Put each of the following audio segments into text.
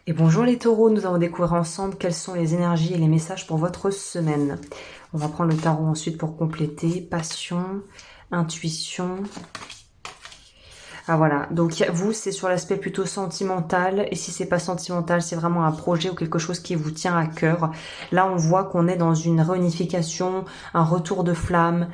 Et bonjour les taureaux, nous allons découvrir ensemble quelles sont les énergies et les messages pour votre semaine. On va prendre le tarot ensuite pour compléter. Passion, intuition. Ah voilà, donc vous c'est sur l'aspect plutôt sentimental, et si c'est pas sentimental, c'est vraiment un projet ou quelque chose qui vous tient à cœur. Là on voit qu'on est dans une réunification, un retour de flamme,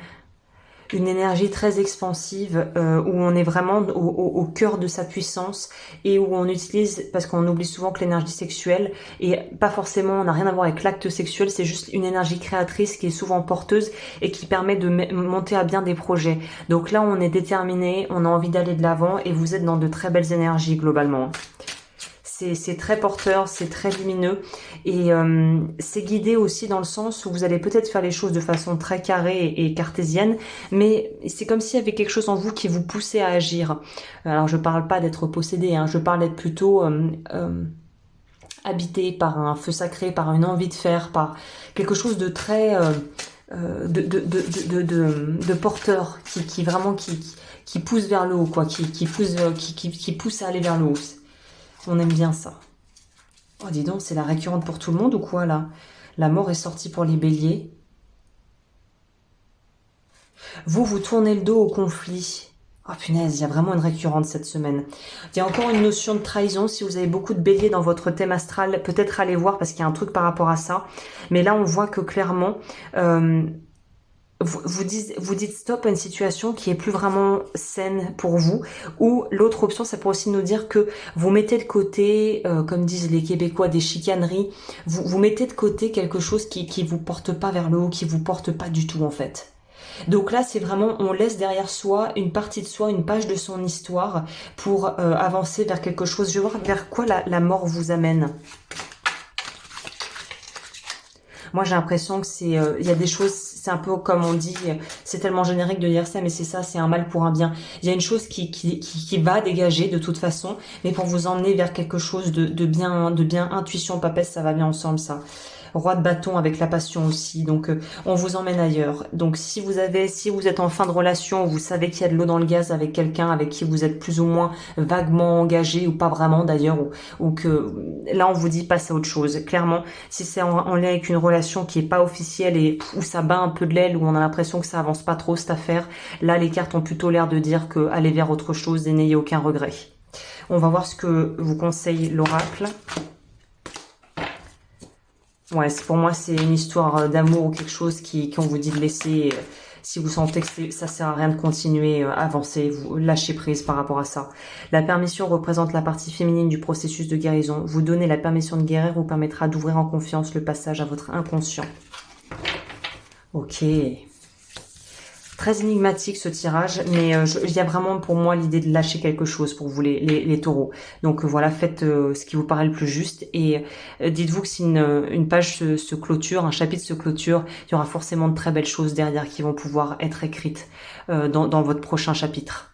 une énergie très expansive où on est vraiment au cœur de sa puissance et où on utilise, parce qu'on oublie souvent que l'énergie sexuelle, et pas forcément, on n'a rien à voir avec l'acte sexuel, c'est juste une énergie créatrice qui est souvent porteuse et qui permet de monter à bien des projets. Donc là, on est déterminé, on a envie d'aller de l'avant et vous êtes dans de très belles énergies globalement. C'est très porteur, c'est très lumineux et c'est guidé aussi dans le sens où vous allez peut-être faire les choses de façon très carrée et cartésienne, mais c'est comme s'il y avait quelque chose en vous qui vous poussait à agir. Alors je parle pas d'être possédé, hein, je parle d'être plutôt habité par un feu sacré, par une envie de faire, par quelque chose de très de porteur qui vraiment qui pousse vers le haut, quoi, qui pousse à aller vers le haut. On aime bien ça. Oh, dis donc, c'est la récurrente pour tout le monde ou quoi, là? La mort est sortie pour les béliers. Vous tournez le dos au conflit. Oh punaise, il y a vraiment une récurrente cette semaine. Il y a encore une notion de trahison. Si vous avez beaucoup de béliers dans votre thème astral, peut-être allez voir parce qu'il y a un truc par rapport à ça. Mais là, on voit que clairement... vous dites stop à une situation qui est plus vraiment saine pour vous, ou l'autre option, ça pourrait aussi nous dire que vous mettez de côté, comme disent les Québécois, des chicaneries, vous mettez de côté quelque chose qui vous porte pas vers le haut, qui vous porte pas du tout en fait. Donc là, c'est vraiment, on laisse derrière soi une partie de soi, une page de son histoire pour avancer vers quelque chose. Je vais voir vers quoi la mort vous amène. Moi, j'ai l'impression que c'est, il y a des choses, c'est un peu comme on dit, c'est tellement générique de dire ça, mais c'est ça, c'est un mal pour un bien. Il y a une chose qui va dégager de toute façon, mais pour vous emmener vers quelque chose de bien, intuition, papesse, ça va bien ensemble, ça. Roi de bâton avec la passion aussi, donc on vous emmène ailleurs. Donc si vous êtes en fin de relation, vous savez qu'il y a de l'eau dans le gaz avec quelqu'un avec qui vous êtes plus ou moins vaguement engagé ou pas vraiment d'ailleurs, ou que là on vous dit passe à autre chose. Clairement, si c'est en lien avec une relation qui est pas officielle et où ça bat un peu de l'aile, où on a l'impression que ça avance pas trop cette affaire, là les cartes ont plutôt l'air de dire que allez vers autre chose et n'ayez aucun regret. On va voir ce que vous conseille l'oracle. Ouais, pour moi, c'est une histoire d'amour ou quelque chose qu'on vous dit de laisser. Si vous sentez que ça sert à rien de continuer, avancer, vous lâchez prise par rapport à ça. La permission représente la partie féminine du processus de guérison. Vous donner la permission de guérir vous permettra d'ouvrir en confiance le passage à votre inconscient. Ok. Très énigmatique ce tirage, mais il y a vraiment pour moi l'idée de lâcher quelque chose pour vous les taureaux. Donc voilà, faites ce qui vous paraît le plus juste et dites-vous que si une page se clôture, un chapitre se clôture, il y aura forcément de très belles choses derrière qui vont pouvoir être écrites dans votre prochain chapitre.